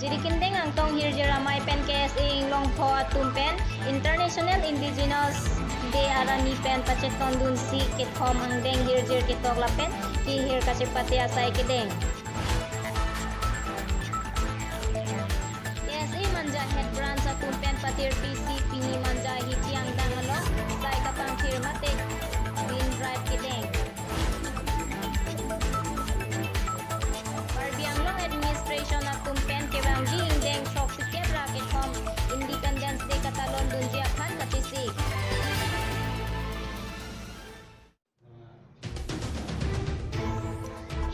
Jadi kendeng ang tong hirje ramai pen KSA ing long pho atum pen International Indigenous Day arani pen pachet tong dun si kithom ang deng hirje kitok lapen ki hir kachepati asai kedeng. KSA manja head branch atum pen patir PC pini manja hiti ang dangalo sai kapang firmate Green Drive kedeng. Administration at tumpen kewang ji indeng chok sikep raket hom Independence Day katalon dun jiapan katisi.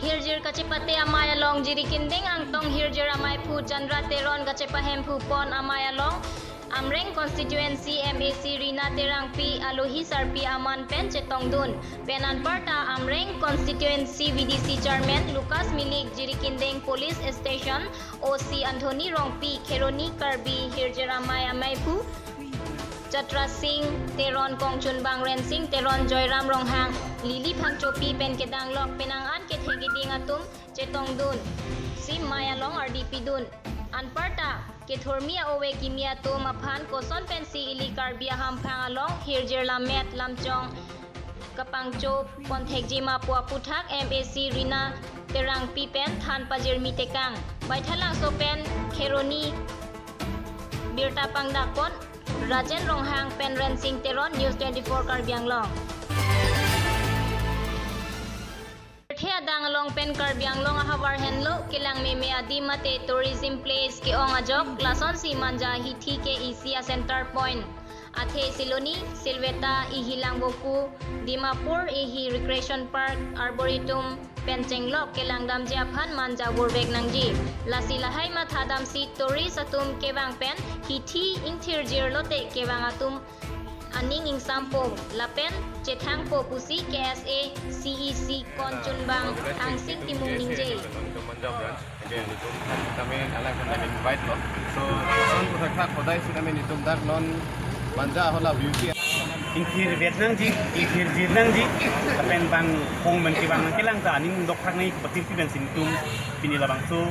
Hirjir kachipate amaya long jiri kindeng ang tong hirjir amay pu Chandra Teron kachipahem pu pon amaya long Amreng Constituency MAC Rina Terang P Alohi Sarpi Aman Pen Chetong Dun Penan Parta Amreng Constituency VDC Chairman Lucas Milik Jirikindeng Police Station OC Anthony Rong P Keroni Karbi Hirjeramay Amay Pu Chatra Singh Teron Kongchun Bang Ren Singh Teron Joyram Ronghang Lili Phangchopi Pen Kedang Lok Penangan Kethegiding Atum Chetong Dun Sim Maya Long RDP Dun Anparta Kethormia Owe Kimia to Maphan Koson Pensi Ili Karbia Hampang Along Hirjir Lamet Lamchong Kapangcho Ponthekji Mapua Puthak MAC Rina Terang Pipen Than Pajir Mitekang Baithalang Sopen Kheroni Birta Pangdakon Rajen Ronghang Pen Ren Singh Teron News 24 Karbiang Long Thea dangalong pen Karbiang Long ahawar henlo kilang meme adi mate tourism place ke ong ajok lason si manja hithi ke Isia Center Point athe Siloni Silveta ihilang boku Dimapur ihi Recreation Park Arboretum Pencenglok kilang dam japhan manja burbek nangji lasilahay mathadam si tourist atum kewang pen hithi intirjir lote kewang atum Aning ing sampo lapen cethang po pusi KSA CEC Konchunbang ang sik timung ningje. Kami alam kami invite lo. So son puthak kodai si kami nitum dar non manja hola beauty. Ingkir Vietnam ji, ingkir Vietnam ji. Lapen bang kong men kibang kilang ta aning dokrak nai patir piben sintum pinilabang so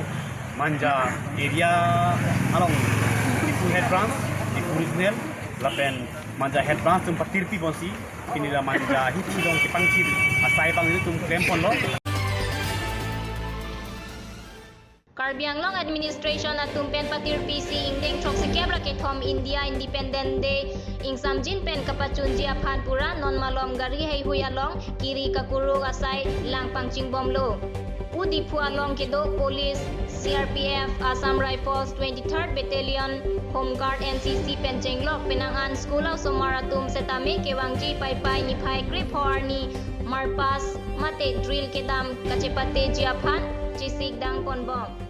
manja area along itu head branch itu original lapen manja head branch tum patir pi bonsi pinila manja hithi dong ki pangchir asai bang itu tum krempon lo Karbiang Long Administration at tumpen patir PC ingdeng chok sikep raket hom India Independent Day ing samjin pen kapachunji aphan pura non malom gari hai huyalong kiri kakuru asai lang pangching bomlo udi phualong kedo police CRPF Assam Rifles 23rd Battalion Home Guard NCC Pencenglok Penangan School of Somaratum Setame Kewangji Pai Pai Nipai Grip Horni Marpas Mate Drill Kedam Kachepate Jiapan Chisik Dang Ponbong